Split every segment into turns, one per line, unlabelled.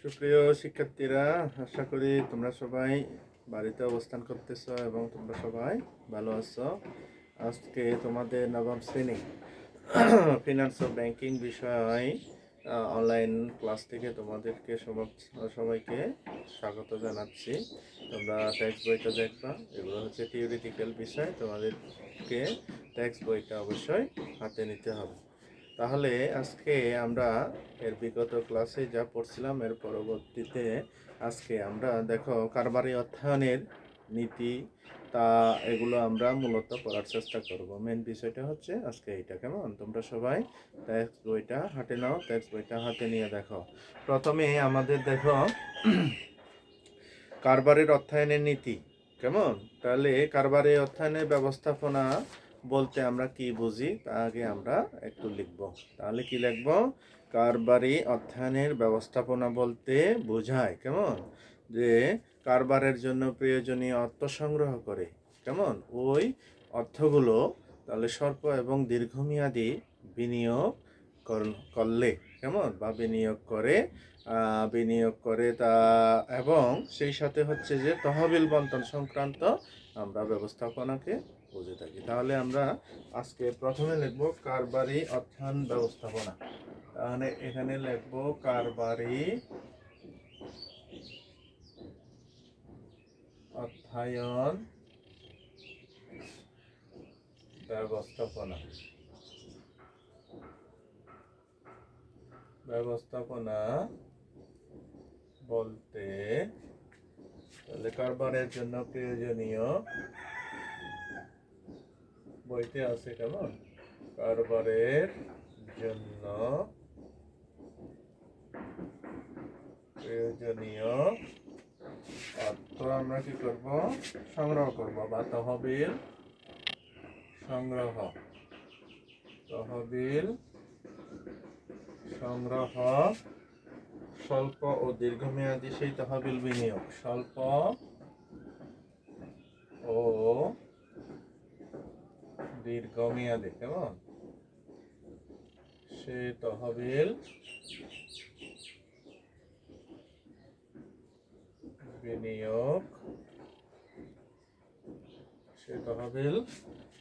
সুপ্রিয় শিক্ষার্থীরা, আশা করি তোমরা সবাই বাড়িতে অবস্থান করতেছো এবং তোমরা সবাই ভালো আছো। আজকে তোমাদের নবম শ্রেণী ফিনান্স ও ব্যাংকিং বিষয় অনলাইন ক্লাস থেকে তোমাদেরকে সবাইকে স্বাগত জানাচ্ছি। তোমরা টেক্সট বইটা দেখবা, এগুলো হচ্ছে থিওরিটিক্যাল বিষয়। তোমাদেরকে টেক্সট বইটা অবশ্যই হাতে নিতে হবে। তাহলে আজকে আমরা এর বিগত ক্লাসে যা পড়ছিলাম এর পরবর্তীতে আজকে আমরা দেখো কারবারি অর্থায়নের নীতি এগুলো আমরা মূলত পড়ার চেষ্টা করব। মেন বিষয়টা হচ্ছে আজকে এইটা। কেমন? তোমরা সবাই টেক্সট বইটা হাতে নাও, টেক্সট বইটা হাতে নিয়ে দেখো। প্রথমে আমাদের দেখো কারবারের অর্থায়নের নীতি। কেমন? তাহলে কারবারি অর্থায়নের ব্যবস্থাপনা বলতে আমরা কি বুঝি তা আগে আমরা একটু লিখব। তাহলে কি লিখব? কারবারি অর্থায়নের ব্যবস্থাপনা বলতে বোঝায় কেমন যে কারবারের জন্য প্রয়োজনীয় অর্থ সংগ্রহ করে, কেমন ওই অর্থগুলো তাহলে স্বল্প এবং দীর্ঘমেয়াদী বিনিয়োগ করলে, কেমন বা বিনিয়োগ করে তা, এবং সেই সাথে হচ্ছে যে তহবিল বন্টন সংক্রান্ত আমরা ব্যবস্থাপনাকে বুঝে থাকি। তাহলে আমরা আজকে প্রথমে লিখব কারবারি অর্থায়ন ব্যবস্থাপনা। তাহলে এখানে লিখব কারবারি অর্থায়ন ব্যবস্থাপনা বলতে তাহলে কারবারের জন্য প্রয়োজনীয় বইতে আছে, কেমন কারবারের জন্য প্রয়োজনীয় অর্থ আমরা কি করব? সংগ্রহ করব বা তহবিল সংগ্রহ স্বল্প ও দীর্ঘমেয়াদী সেই তহবিল বিনিয়োগ, স্বল্প ও দীর্ঘমেয়াদী, কেমন সে তহবিল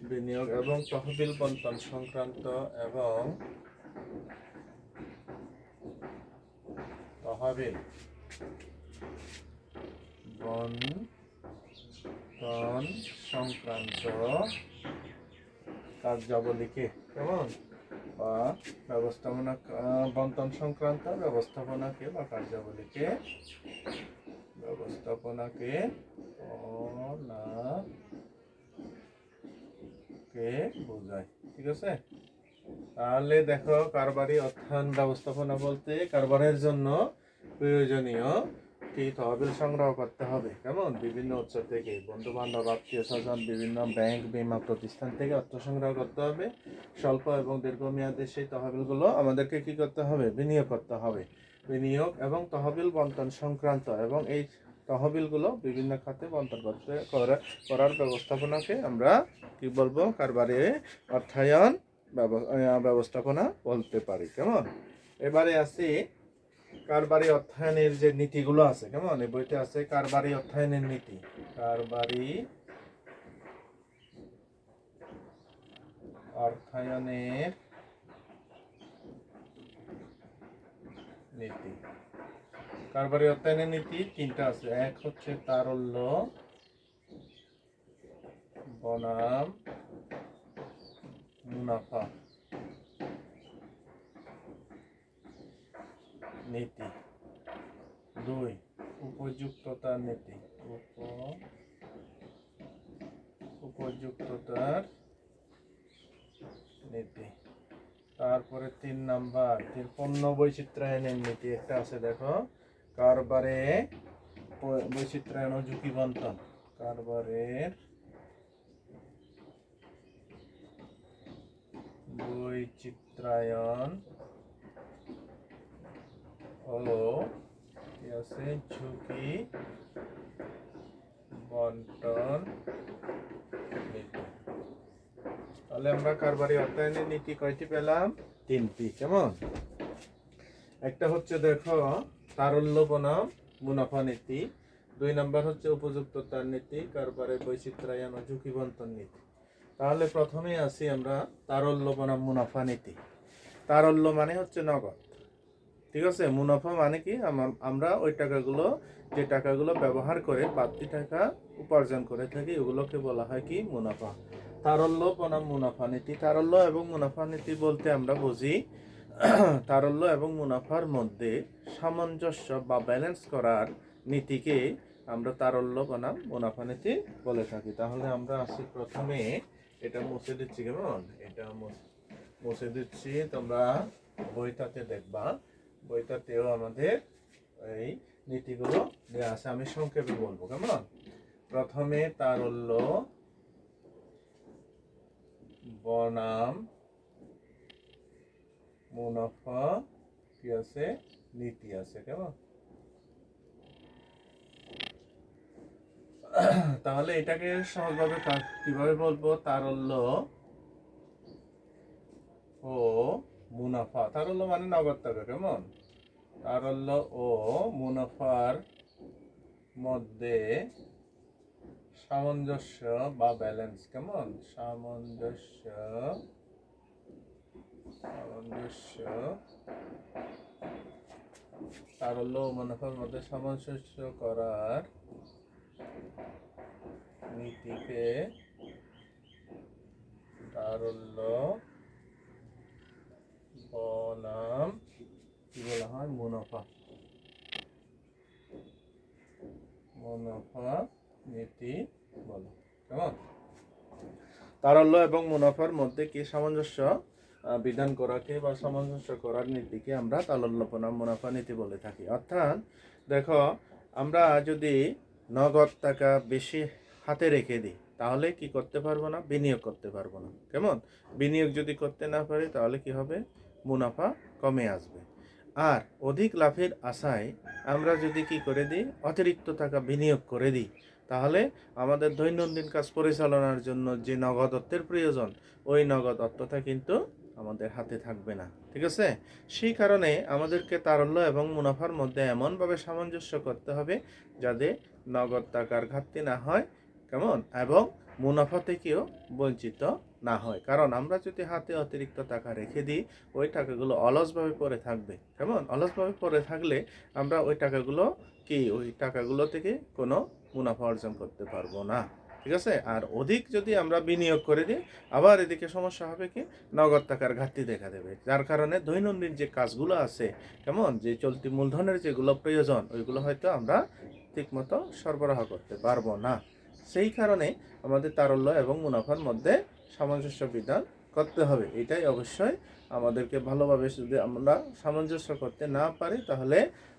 বিনিয়োগ এবং তহবিল বন্টন সংক্রান্ত কার্যাবলীকে, কেমন বা বন্টন সংক্রান্ত ব্যবস্থাপনাকে বা কার্যাবলীকে বোঝায়। ঠিক আছে? তাহলে দেখো কারবারি অর্থায়ন ব্যবস্থাপনা বলতে কারবারের জন্য প্রয়োজনীয় কি তহবিল সংগ্রহ করতে হবে, কেমন বিভিন্ন উৎস থেকে, বন্ধু বান্ধব, আত্মীয় স্বজন, বিভিন্ন ব্যাংক, বীমা প্রতিষ্ঠান থেকে অর্থ সংগ্রহ করতে হবে। স্বল্প এবং দীর্ঘমেয়াদী সেই তহবিলগুলো আমাদেরকে কি করতে হবে? বিনিয়োগ করতে হবে। বিনিয়োগ এবং তহবিল বন্টন সংক্রান্ত এবং এই তহবিলগুলো বিভিন্ন খাতে বন্টন করার ব্যবস্থাপনাকে আমরা কি বলবো? কারবারি অর্থায়ন ব্যবস্থাপনা বলতে পারি। কেমন? এবারে আসি কারবারি অর্থায়নের যে নীতিগুলো আছে, কেমন এই বইতে আছে কারবারি অর্থায়নের নীতি। কারবারি অর্থায়নের নীতি। কারবারি অর্থায়নের নীতি তিনটা আছে। এক হচ্ছে তারল্য বনাম মুনাফা নীতি। দুই, উপযুক্ততার নীতি। উপযুক্ততার নীতি। তারপরে 3 নাম্বার পণ্য বৈচিত্র্যায়নের নীতি একটা আছে, দেখো কারবারে বৈচিত্র্যায়ন ও ঝুঁকি বন্টন। কারবারের বৈচিত্র্যায়ন ও ঝুঁকি বন্টন নীতি। তাহলে আমরা কারবারি অর্থায়নের নীতি কয়টি পেলাম? 3টি। কেমন? একটা হচ্ছে দেখো তারল্য বনাম মুনাফা নীতি। 2 নম্বর হচ্ছে উপযুক্ততার নীতি, কারবারের বৈচিত্র্যায়ন ও ঝুঁকি বন্টন নীতি। তাহলে প্রথমেই আসি আমরা তারল্য বনাম মুনাফা নীতি। তারল্য মানে হচ্ছে নগদ, ঠিক আছে। মুনাফা মানে কি, আমরা ওই টাকাগুলো, যে টাকাগুলো ব্যবহার করে বাড়তি টাকা উপার্জন করে থাকি, ওগুলোকে বলা হয় কি, মুনাফা। তারল্য বনাম মুনাফা নীতি। তারল্য এবং মুনাফা নীতি বলতে আমরা বুঝি তারল্য এবং মুনাফার মধ্যে সামঞ্জস্য বা ব্যালেন্স করার নীতিকে আমরা তারল্য বনাম মুনাফা নীতি বলে থাকি। তাহলে আমরা আসি প্রথমে, এটা মুছে দিচ্ছি, কেমন, এটা মুছে দিচ্ছি, তোমরা বইটাতে দেখবা, বইটাতেও আমাদের এই নীতিগুলো দেওয়া আছে। আমি সংক্ষেপে বলবো, কেমন। প্রথমে তারল্য বনাম মুনাফা কি আছে, নীতি আছে, কেমন। তাহলে এটাকে সহজভাবে কিভাবে বলবো, তারল্য ও মুনাফা। তারল্য মানে নগদ টাকা, কেমন। তারল্য ও মুনাফার মধ্যে সামঞ্জস্য বা ব্যালেন্স, কেমন, সামঞ্জস্য তারল্য ও মুনাফার মধ্যে সামঞ্জস্য করার নীতিকে তারল্য বনাম কি বলা হয়, মুনাফা নীতি বলো, কেমন। তারল্য এবং মুনাফার মধ্যে কি সামঞ্জস্য বিধান করাকে বা সামঞ্জস্য করার নীতিকে আমরা তারল্য বনাম মুনাফা নীতি বলে থাকি। অর্থাৎ দেখো, আমরা যদি নগদ টাকা বেশি হাতে রেখে দিই, তাহলে কি করতে পারবো না, বিনিয়োগ করতে পারবো না, কেমন। বিনিয়োগ যদি করতে না পারি, তাহলে কি হবে, মুনাফা কমে আসবে। আর অধিক লাভের আশায় আমরা যদি কি করে দিই, অতিরিক্ত টাকা বিনিয়োগ করে দিই, তাহলে আমাদের দৈনন্দিন কাজ পরিচালনার জন্য যে নগদ অর্থের প্রয়োজন, ওই নগদ অর্থটা কিন্তু আমাদের হাতে থাকবে না, ঠিক আছে। সেই কারণে আমাদেরকে তারল্য এবং মুনাফার মধ্যে এমনভাবে সামঞ্জস্য করতে হবে যাতে নগদ টাকার ঘাটতি না হয়, কেমন, এবং মুনাফা থেকেও বঞ্চিত না হয়। কারণ আমরা যদি হাতে অতিরিক্ত টাকা রেখে দিই, ওই টাকাগুলো অলসভাবে পড়ে থাকবে, কেমন। অলসভাবে পড়ে থাকলে আমরা ওই টাকাগুলো থেকে কোনো মুনাফা অর্জন করতে পারবো না, ঠিক আছে। আর অধিক যদি আমরা বিনিয়োগ করে দিই, আবার এদিকে সমস্যা হবে কি, নগদ টাকার ঘাটতি দেখা দেবে, যার কারণে দৈনন্দিন যে কাজগুলো আছে, কেমন, যে চলতি মূলধনের যেগুলো প্রয়োজন, ওইগুলো হয়তো আমরা ঠিকমতো সরবরাহ করতে পারবো না। সেই কারণে আমাদের তারল্য এবং মুনাফার মধ্যে সামঞ্জস্য বিধান করতে হবে। এটাই অবশ্যই আমাদেরকে ভালোভাবে, যদি আমরা সামঞ্জস্য করতে না পারি, তাহলে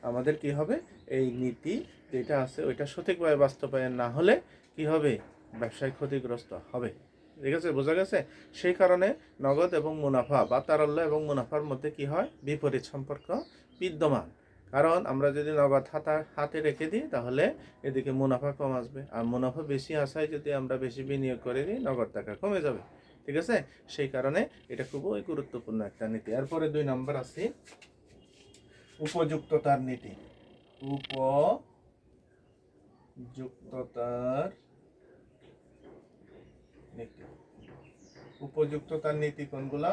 আমাদের কি হবে, এই নীতি যেটা আছে ওইটা সঠিকভাবে বাস্তবায়ন না হলে কি হবে, ব্যবসায় ক্ষতিগ্রস্ত হবে, ঠিক আছে, বোঝা গেছে। সেই কারণে নগদ এবং মুনাফা বা তারল্য এবং মুনাফার মধ্যে কি হয়, বিপরীত সম্পর্ক বিদ্যমান। কারণ আমরা যদি নগদ হাতে রেখে দিই, তাহলে এদিকে মুনাফা কম আসবে, আর মুনাফা বেশি আসায় যদি আমরা বেশি বিনিয়োগ করে দিই, নগদ টাকা কমে যাবে, ঠিক আছে। সেই কারণে এটা খুবই গুরুত্বপূর্ণ একটা নীতি। এরপরে 2 নম্বর আছে উপযুক্ততার নীতি। উপযুক্ততার নীতি। উপযুক্ততার নীতি কোনগুলা?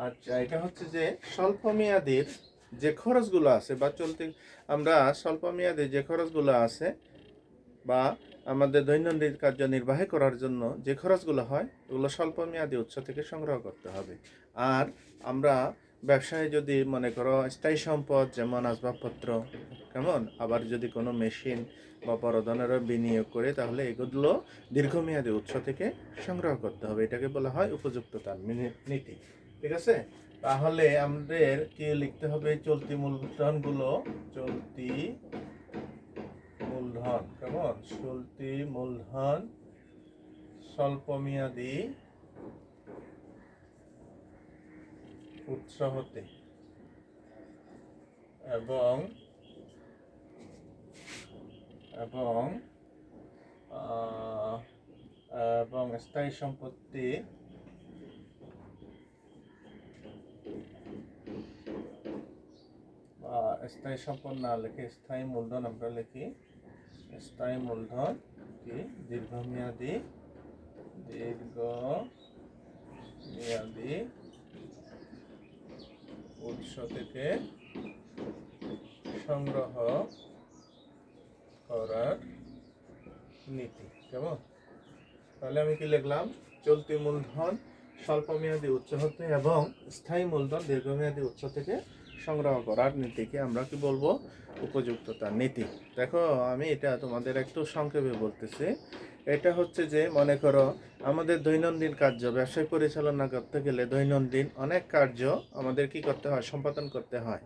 আচ্ছা, এটা হচ্ছে যে স্বল্প মেয়াদের যে খরচগুলো আছে, বা আমরা স্বল্প মেয়াদে যে খরচগুলো আছে, বা আমাদের দৈনন্দিন কার্য নির্বাহ করার জন্য যে খরচগুলো হয়, ওগুলো স্বল্প মেয়াদী উৎস থেকে সংগ্রহ করতে হবে। আর আমরা ব্যবসায় যদি মনে করো স্থায়ী সম্পদ, যেমন আসবাবপত্র, কেমন, আবার যদি কোনো মেশিন বা বড় ধরনেরও বিনিয়োগ করে, তাহলে এগুলো দীর্ঘমেয়াদী উৎস থেকে সংগ্রহ করতে হবে। এটাকে বলা হয় উপযুক্ততার নীতি, ঠিক আছে। তাহলে আমাদের কি লিখতে হবে, চলতি মূলধন, কেমন, চলতি মূলধন স্বল্পমেয়াদী উৎস হতে এবং স্থায়ী সম্পত্তি বা স্থায়ী সম্পদ না লিখে স্থায়ী মূলধন আমরা লিখি। স্থায়ী মূলধন কি দীর্ঘমেয়াদী উৎস থেকে সংগ্রহ করার নীতি। কেমন? তাহলে আমি কি লিখলাম? চলতি মূলধন স্বল্পমেয়াদী উৎস হতে এবং স্থায়ী মূলধন দীর্ঘমেয়াদী উৎস থেকে সংগ্রহ করার নীতিকে আমরা কি বলবো? উপযুক্ততার নীতি। দেখো আমি এটা তোমাদের একটু সংক্ষেপে বলতেছি। এটা হচ্ছে যে মনে করো আমাদের দৈনন্দিন কার্য ব্যবসায় পরিচালনা করতে গেলে দৈনন্দিন অনেক কার্য আমাদের কি করতে হয়? সম্পাদন করতে হয়।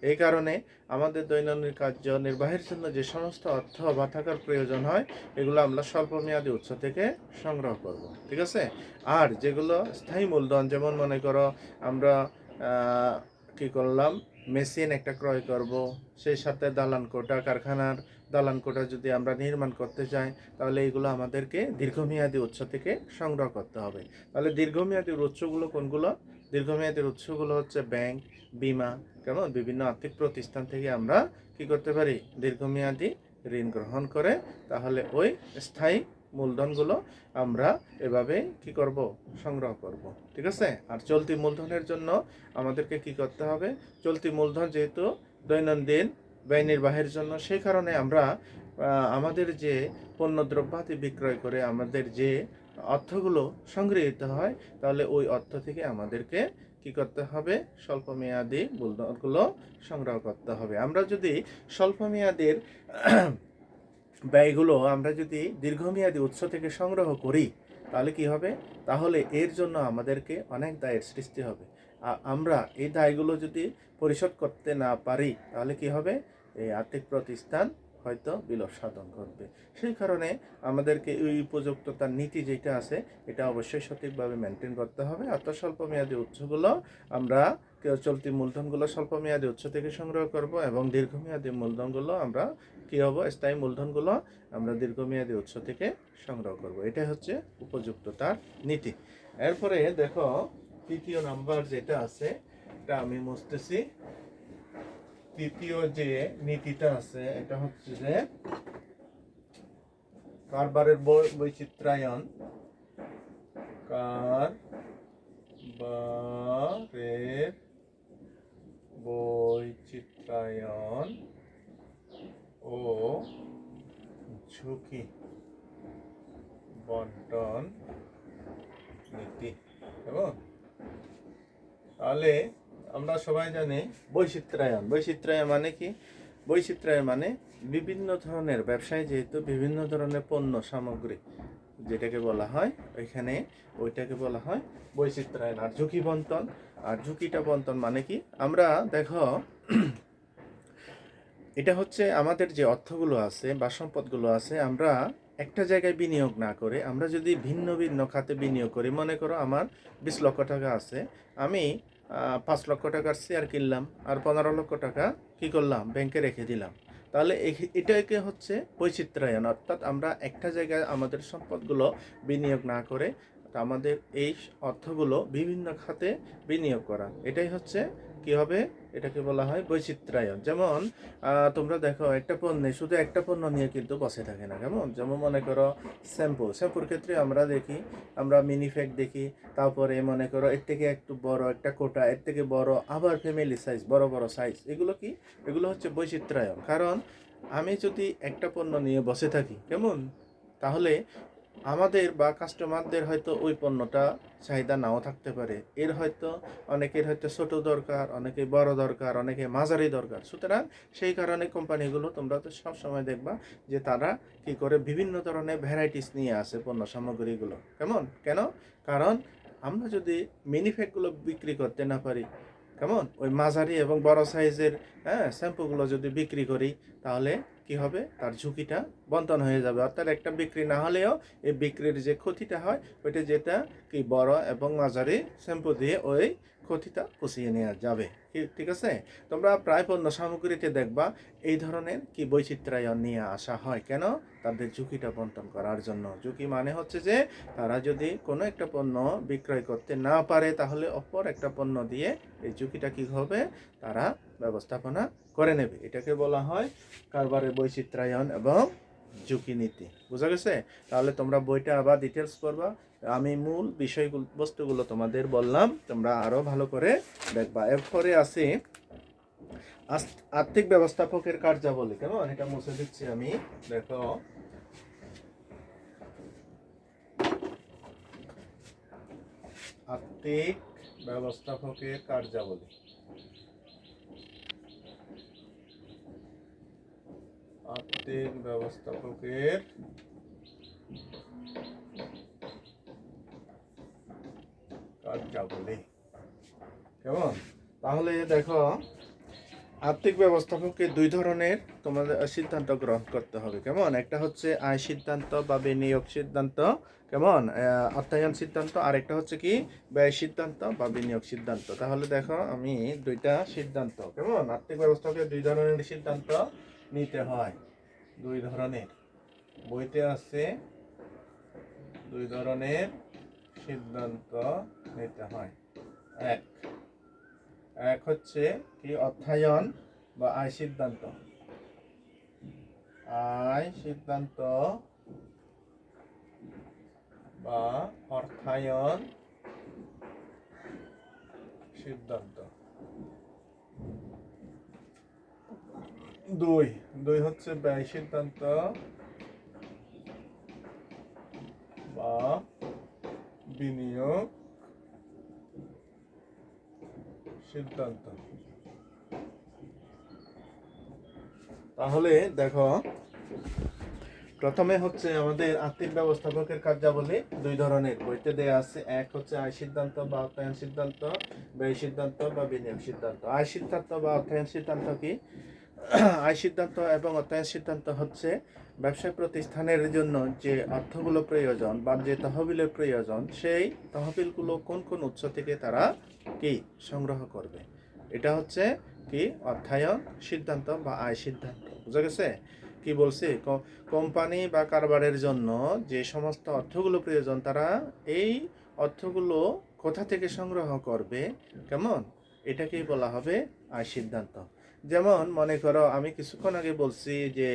এই কারণে আমাদের দৈনন্দিন কার্য নির্বাহের জন্য যে সমস্ত অর্থ বা টাকার প্রয়োজন হয় এগুলো আমরা স্বল্পমেয়াদী উৎস থেকে সংগ্রহ করব। ঠিক আছে? আর যেগুলো স্থায়ী মূলধন, যেমন মনে করো আমরা কি করলাম, মেশিন একটা ক্রয় করব, সেই সাথে দালান কোঠা, কারখানার দালান কোঠা যদি আমরা নির্মাণ করতে চাই তাহলে এগুলো আমাদেরকে দীর্ঘমেয়াদী উৎস থেকে সংগ্রহ করতে হবে। তাহলে দীর্ঘমেয়াদীর উৎসগুলো কোনগুলো? দীর্ঘমেয়াদীর উৎসগুলো হচ্ছে ব্যাংক, বিমা, কেমন বিভিন্ন আর্থিক প্রতিষ্ঠান থেকে আমরা কি করতে পারি? দীর্ঘমেয়াদী ঋণ গ্রহণ করে তাহলে ওই স্থায়ী মূলধনগুলো আমরা এভাবে কি করব? সংগ্রহ করব। ঠিক আছে? আর চলতি মূলধনের জন্য আমাদেরকে কি করতে হবে? চলতি মূলধন যেহেতু দৈনন্দিন ব্যয় নির্বাহের জন্য, সেই কারণে আমরা আমাদের যে পণ্যদ্রব্যাদি বিক্রয় করে আমাদের যে অর্থগুলো সংগৃহীত হয় তাহলে ওই অর্থ থেকে আমাদেরকে কি করতে হবে? স্বল্পমেয়াদী মূলধনগুলো সংগ্রহ করতে হবে। আমরা যদি স্বল্পমেয়াদীর ব্যয়গুলো আমরা যদি দীর্ঘমেয়াদী উৎস থেকে সংগ্রহ করি তাহলে কি হবে? তাহলে এর জন্য আমাদেরকে অনেক দায়ের সৃষ্টি হবে। আমরা এই দায়গুলো যদি পরিশোধ করতে না পারি তাহলে কি হবে? এই আর্থিক প্রতিষ্ঠান হয়তো বিলোপ সাধন করবে। সেই কারণে আমাদেরকে এই উপযুক্ততার নীতি যেটা আছে এটা অবশ্যই সঠিকভাবে মেনটেন করতে হবে। অর্থাৎ স্বল্পমেয়াদী উৎসগুলো আমরা চলতি মূলধনগুলো স্বল্পমেয়াদী উৎস থেকে সংগ্রহ করব এবং দীর্ঘমেয়াদী মূলধনগুলো আমরা কি হবো? স্থায়ী মূলধনগুলো আমরা দীর্ঘমেয়াদী উৎস থেকে সংগ্রহ করব। এটাই হচ্ছে উপযুক্ততার নীতি। এরপরে দেখো তৃতীয় নাম্বার যেটা আছে এটা আমি মুছতেছি। তৃতীয় যে নীতিটা আছে এটা হচ্ছে যে কারবারের বৈচিত্র্যায়ন। কারবারের বৈচিত্র্যায়ন ও ঝুঁকি বন্টন নীতি। এবং তাহলে আমরা সবাই জানি বৈচিত্র্যায়ন। বৈচিত্র্যায়ন মানে কি? বৈচিত্র্যায়ন মানে বিভিন্ন ধরনের ব্যবসায় যেহেতু বিভিন্ন ধরনের পণ্য সামগ্রী যেটাকে বলা হয় ওইখানে ওইটাকে বলা হয় বৈচিত্র্যায়ন। আর ঝুঁকি বন্টন, আর ঝুঁকিটা বন্টন মানে কি? আমরা দেখো এটা হচ্ছে আমাদের যে অর্থগুলো আছে বা সম্পদগুলো আছে আমরা একটা জায়গায় বিনিয়োগ না করে আমরা যদি ভিন্ন ভিন্ন খাতে বিনিয়োগ করি। মনে করো আমার 20 লক্ষ টাকা আছে, আমি 5 লক্ষ টাকার শেয়ার কিনলাম আর 15 লক্ষ টাকা কি করলাম? ব্যাংকে রেখে দিলাম। তাহলে এটাকে হচ্ছে বৈচিত্র্যায়ন। অর্থাৎ আমরা একটা জায়গায় আমাদের সম্পদগুলো বিনিয়োগ না করে আমাদের এই অর্থগুলো বিভিন্ন খাতে বিনিয়োগ করা, এটাই হচ্ছে কি হবে? এটাকে বলা হয় বৈচিত্র্যায়ন। যেমন তোমরা দেখো একটা পণ্যে শুধু একটা পণ্য নিয়ে কিন্তু বসে থাকে না। কেমন? যেমন মনে করো শ্যাম্পুর ক্ষেত্রে আমরা দেখি, আমরা মিনিফ্যাক্ট দেখি, তারপরে মনে করো এর থেকে একটু বড় একটা কোটা, এর থেকে বড়, আবার ফ্যামিলি সাইজ, বড় বড় সাইজ। এগুলো কি? এগুলো হচ্ছে বৈচিত্র্যায়ন। কারণ আমি যদি একটা পণ্য নিয়ে বসে থাকি কেমন, তাহলে আমাদের বা কাস্টমারদের হয়তো ওই পণ্যটা চাহিদা নাও থাকতে পারে। এর হয়তো অনেকের হয়তো ছোট দরকার, অনেকে বড় দরকার, অনেকে মাঝারি দরকার। সুতরাং সেই কারণে কোম্পানিগুলো তোমরা তো সবসময় দেখবা যে তারা কি করে বিভিন্ন ধরনের ভ্যারাইটিস নিয়ে আসে পণ্য সামগ্রীগুলো। কেন? কারণ আমরা যদি মিনিফ্যাক্টগুলো বিক্রি করতে না পারি, কেমন ওই মাঝারি এবং বড় সাইজের শ্যাম্পুগুলো যদি বিক্রি করি তাহলে কি হবে? তার ঝুঁকিটা বন্টন হয়ে যাবে। অর্থাৎ একটা বিক্রি না হলেও এই বিক্রির যে ক্ষতিটা হয় ওইটা যেটা কি বড় এবং মাঝারি শ্যাম্পু দিয়ে ওই ক্ষতিটা পুষিয়ে নেওয়া যাবে। ঠিক আছে? তোমরা প্রায় পণ্য সামগ্রীতে দেখবা এই ধরনের কি বৈচিত্র্যায়ন নিয়ে আসা হয়। কেন? তাদের ঝুঁকিটা বন্টন করার জন্য। ঝুঁকি মানে হচ্ছে যে তারা যদি কোনো একটা পণ্য বিক্রয় করতে না পারে তাহলে অপর একটা পণ্য দিয়ে এই ঝুঁকিটা কী হবে তারা ব্যবস্থাপনা করে নেবে। এটাকে বলা হয় কারবারের বৈচিত্র্যায়ন এবং ঝুঁকি নীতি। বোঝা গেছে? তাহলে তোমরা বইটা আবার ডিটেলস পড়বা। আমি মূল বিষয়গুলো বস্তুগুলো তোমাদের বললাম, তোমরা আরও ভালো করে দেখবা। এরপরে আছে আর্থিক ব্যবস্থাপকের কার্যাবলী। কেমন? এটা মুছে দিচ্ছি আমি। দেখো, আর্থিক ব্যবস্থাপকের কার্যাবলী। আর্থিক ব্যবস্থাপকের কার্যাবলী। কেমন? তাহলে দেখো, আর্থিক ব্যবস্থাপককে দুই ধরনের তোমাদের সিদ্ধান্ত গ্রহণ করতে হবে। কেমন? একটা হচ্ছে আয় সিদ্ধান্ত বা বিনিয়োগ সিদ্ধান্ত, কেমন, অর্থায়ন সিদ্ধান্ত। আর একটা হচ্ছে কি ব্যয় সিদ্ধান্ত বা বিনিয়োগ সিদ্ধান্ত। তাহলে দেখো আমি দুইটা সিদ্ধান্ত, কেমন, আর্থিক ব্যবস্থাপকের দুই ধরনের সিদ্ধান্ত নিতে হয়। দুই ধরনের, বইতে আছে দুই ধরনের সিদ্ধান্ত নিতে হয়। এক হচ্ছে কি অর্থায়ন বা আয় সিদ্ধান্ত। আয় সিদ্ধান্ত বা অর্থায়ন সিদ্ধান্ত। দুই হচ্ছে ব্যয় সিদ্ধান্ত বা বিনিয়োগ সিদ্ধান্ত। তাহলে দেখো, প্রথমে হচ্ছে আমাদের আর্থিক ব্যবস্থাপকের কার্যাবলী দুই ধরনের, বইতে দেয়া আছে। এক হচ্ছে আয় সিদ্ধান্ত বা অর্থায়ন সিদ্ধান্ত, ব্যয় সিদ্ধান্ত বা বিনিয়োগ সিদ্ধান্ত। আয় সিদ্ধান্ত বা অর্থায়ন সিদ্ধান্ত কি? আয় সিদ্ধান্ত এবং অর্থায়ন সিদ্ধান্ত হচ্ছে ব্যবসা প্রতিষ্ঠানের জন্য যে অর্থগুলো প্রয়োজন বা যে তহবিলের প্রয়োজন, সেই তহবিলগুলো কোন কোন উৎস থেকে তারা কি সংগ্রহ করবে, এটা হচ্ছে কি অর্থায়ন সিদ্ধান্ত বা আয় সিদ্ধান্ত। বুঝা গেছে? কি বলছি? কোম্পানি বা কারবারের জন্য যে সমস্ত অর্থগুলো প্রয়োজন, তারা এই অর্থগুলো কোথা থেকে সংগ্রহ করবে, কেমন, এটাকেই বলা হবে আয় সিদ্ধান্ত। যেমন মনে করো, আমি কিছুক্ষণ আগে বলছি যে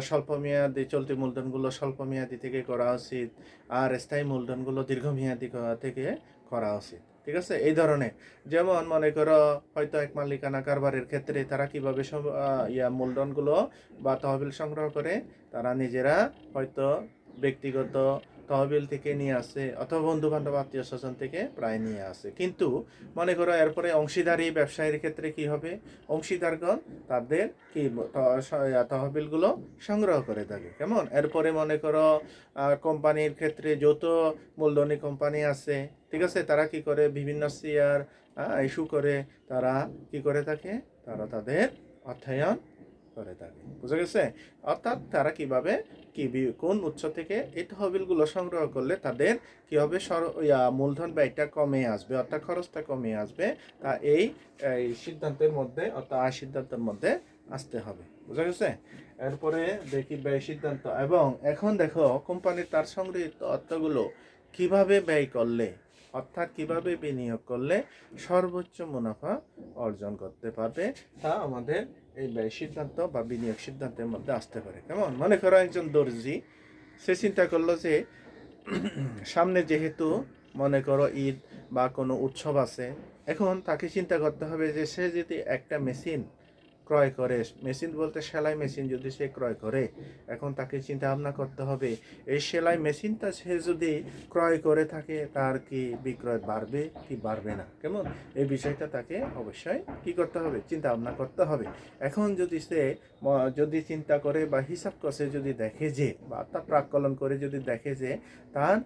স্বল্প মেয়াদি চলতি মূলধনগুলো স্বল্প মেয়াদি থেকে করা উচিত, আর স্থায়ী মূলধনগুলো দীর্ঘমেয়াদী থেকে করা উচিত। ঠিক আছে? এই ধরনের, যেমন মনে করো হয়তো এক মালিকানা কারবারের ক্ষেত্রে তারা কিভাবে মূলধনগুলো বা তহবিল সংগ্রহ করে, তারা নিজেরা হয়তো ব্যক্তিগত তহবিল থেকে নিয়ে আসে অথবা বন্ধু বান্ধব আত্মীয় স্বজন থেকে প্রায় নিয়ে আসে। কিন্তু মনে করো এরপরে অংশীদারি ব্যবসায়ীর ক্ষেত্রে কি হবে, অংশীদারগণ তাদের কি তহবিলগুলো সংগ্রহ করে থাকে। কেমন? এরপরে মনে করো কোম্পানির ক্ষেত্রে যৌথ মূলধনী কোম্পানি আছে, ঠিক আছে, তারা কি করে বিভিন্ন শেয়ার ইস্যু করে তারা কি করে থাকে, তারা তাদের অর্থায়ন করে থাকে। বুঝা গেছে? অর্থাৎ তারা কিভাবে কোন উৎস থেকে এই তহবিলগুলো সংগ্রহ করলে তাদের কি হবে, মূলধন ব্যয়টা কমে আসবে, অর্থাৎ খরচটা কমে আসবে, তা এই সিদ্ধান্তের মধ্যে অর্থাৎ আয় সিদ্ধান্তের মধ্যে আসতে হবে। বুঝা গেছে? এরপরে দেখি ব্যয় সিদ্ধান্ত। এবং এখন দেখো, কোম্পানির তার সংগৃহীত অর্থগুলো কিভাবে ব্যয় করলে, অর্থাৎ কিভাবে বিনিয়োগ করলে সর্বোচ্চ মুনাফা অর্জন করতে পারবে, তা আমাদের এই ব্যয় সিদ্ধান্ত বা বিনিয়োগ সিদ্ধান্তের মধ্যে আসতে পারে। কেমন? মনে করো একজন দর্জি, সে চিন্তা করলো যে সামনে যেহেতু মনে করো ঈদ বা কোনো উৎসব আছে, এখন তাকে চিন্তা করতে হবে যে সে যদি একটা মেশিন ক্রয় করে, মেশিন বলতে সেলাই মেশিন যদি সে ক্রয় করে, এখন তাকে চিন্তা ভাবনা করতে হবে এই সেলাই মেশিনটা সে যদি ক্রয় করে থাকে তার কি বিক্রয় বাড়বে কি বাড়বে না। কেমন? এই বিষয়টা তাকে অবশ্যই কি করতে হবে, চিন্তা ভাবনা করতে হবে। এখন যদি সে যদি চিন্তা করে বা হিসাব কষে যদি দেখে যে, বা তার প্রাক্কলন করে যদি দেখে যে তার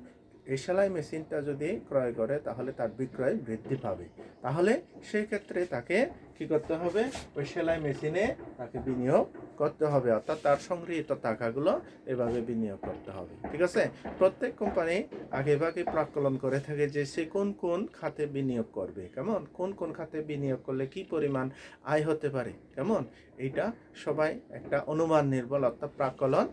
এই সেলাই মেশিনটা যদি ক্রয় করে তাহলে তার বিক্রয় বৃদ্ধি পাবে, তাহলে সেই ক্ষেত্রে তাকে কি করতে হবে, ওই সেলাই মেশিনে তাকে বিনিয়োগ করতে হবে, অর্থাৎ তার সংগৃহীত টাকাগুলো এভাবে বিনিয়োগ করতে হবে। ঠিক আছে, প্রত্যেক কোম্পানি আগেভাগে প্রাক্কলন করে থাকে যে সে কোন কোন খাতে বিনিয়োগ করবে, কেমন কোন কোন খাতে বিনিয়োগ করলে কি পরিমাণ আয় হতে পারে, কেমন এইটা সবাই একটা অনুমান নির্ভর অর্থাৎ প্রাক্কলন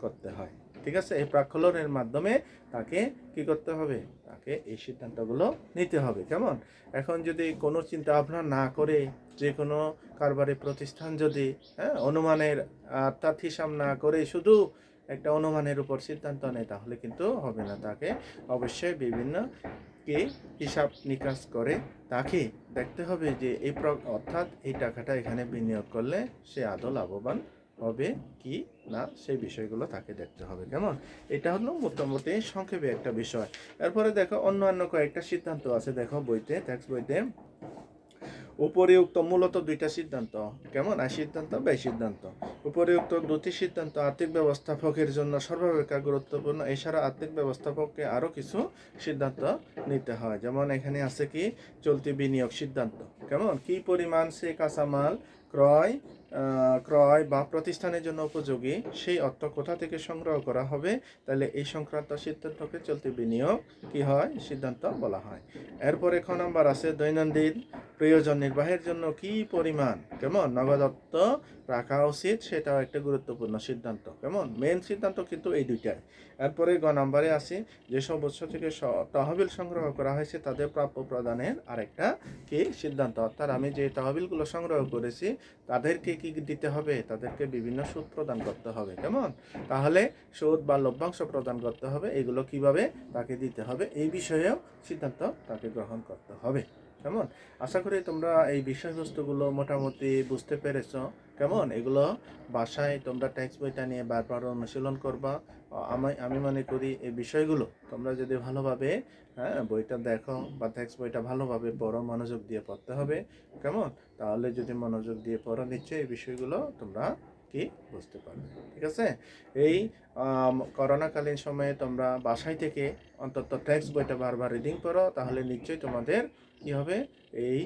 করতে হয়। ঠিক আছে, এই প্রাক্কলনের মাধ্যমে তাকে কি করতে হবে, তাকে এই সিদ্ধান্তগুলো নিতে হবে। কেমন, এখন যদি কোনো চিন্তা ভাবনা না করে যে কোনো কারবারি প্রতিষ্ঠান যদি অনুমানের অর্থাৎ হিসাব না করে শুধু একটা অনুমানের উপর সিদ্ধান্ত নেয় তাহলে কিন্তু হবে না। তাকে অবশ্যই বিভিন্ন কে হিসাব নিকাশ করে তাকে দেখতে হবে যে অর্থাৎ এই টাকাটা এখানে বিনিয়োগ করলে সে আদৌ লাভবান হবে কি না সেই বিষয়গুলো তাকে দেখতে হবে। কেমন, এটা হলো মোটামুটি সংক্ষেপে একটা বিষয়। এরপরে দেখো অন্যান্য কয়েকটা সিদ্ধান্ত আছে, দেখো বইতে, ট্যাক্স বইতে। উপরিউক্ত মূলত দুইটা সিদ্ধান্ত, কেমন, আয় সিদ্ধান্ত, ব্যয় সিদ্ধান্ত। উপরিউক্ত দুটি সিদ্ধান্ত আর্থিক ব্যবস্থাপকের জন্য সর্বাপেক্ষা গুরুত্বপূর্ণ। এছাড়া আর্থিক ব্যবস্থাপককে আরও কিছু সিদ্ধান্ত নিতে হয়, যেমন এখানে আছে কি চলতি বিনিয়োগ সিদ্ধান্ত, কেমন, কি পরিমাণ সে কাঁচামাল ক্রয় বা প্রতিষ্ঠানের জন্য উপযোগী সেই অর্থ কোথা থেকে সংগ্রহ করা হবে, তাহলে এই সংক্রান্ত সিদ্ধান্তকে চলতি বিনিয়োগ কি হয়, সিদ্ধান্ত বলা হয়। এরপরে খ নাম্বার আছে দৈনন্দিন প্রয়োজন নির্বাহের জন্য কি পরিমাণ, কেমন, নগদ অর্থ রাখা উচিত, সেটাও একটা গুরুত্বপূর্ণ সিদ্ধান্ত। কেমন, মেন সিদ্ধান্ত কিন্তু এই দুইটাই। এরপরে গ নাম্বারে আছে যেসব উৎস থেকে তহবিল সংগ্রহ করা হয়েছে তাদের প্রাপ্য প্রদানের আরেকটা কি সিদ্ধান্ত, অর্থাৎ আমি যে তহবিলগুলো সংগ্রহ করেছি তাদেরকে কি দিতে হবে, তাদেরকে বিভিন্ন সুদ প্রদান করতে হবে। কেমন, তাহলে সুদ বা লভ্যাংশ প্রদান করতে হবে, এগুলো কিভাবে তাকে দিতে হবে এই বিষয়েও সিদ্ধান্ত তাকে গ্রহণ করতে হবে। কেমন, আশা করি তোমরা এই বিষয়বস্তুগুলো মোটামুটি বুঝতে পেরেছ। কেমন, এগুলো বাসায় তোমরা ট্যাক্স বইটা নিয়ে বারবার অনুশীলন করবা। আমি মনে করি এই বিষয়গুলো তোমরা যদি ভালোভাবে বইটা দেখো বা ট্যাক্স বইটা ভালোভাবে পড়ো, মনোযোগ দিয়ে পড়তে হবে। কেমন, তাহলে যদি মনোযোগ দিয়ে পড়ো নিশ্চয়ই এই বিষয়গুলো তোমরা কি বুঝতে পারবে। ঠিক আছে, এই করোনাকালীন সময়ে তোমরা বাসায় থেকে অন্তত ট্যাক্স বইটা বারবার রিডিং করো, তাহলে নিশ্চয়ই তোমাদের কি হবে, এই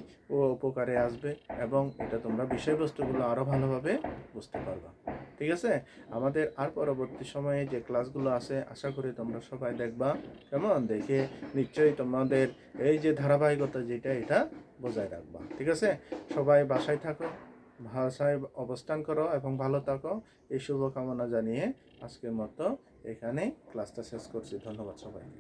উপকারে আসবে এবং এটা তোমরা বিষয়বস্তুগুলো আরও ভালোভাবে বুঝতে পারবা। ঠিক আছে, আমাদের আর পরবর্তী সময়ে যে ক্লাসগুলো আছে আশা করি তোমরা সবাই দেখবা। কেমন, দেখে নিশ্চয়ই তোমাদের এই যে ধারাবাহিকতা যেটা এটা বজায় রাখবা। ঠিক আছে, সবাই বাসায় থাকো, বাসায় অবস্থান করো এবং ভালো থাকো, এই শুভকামনা জানিয়ে আজকের মতো এখানে ক্লাসটা শেষ করছি। ধন্যবাদ সবাইকে।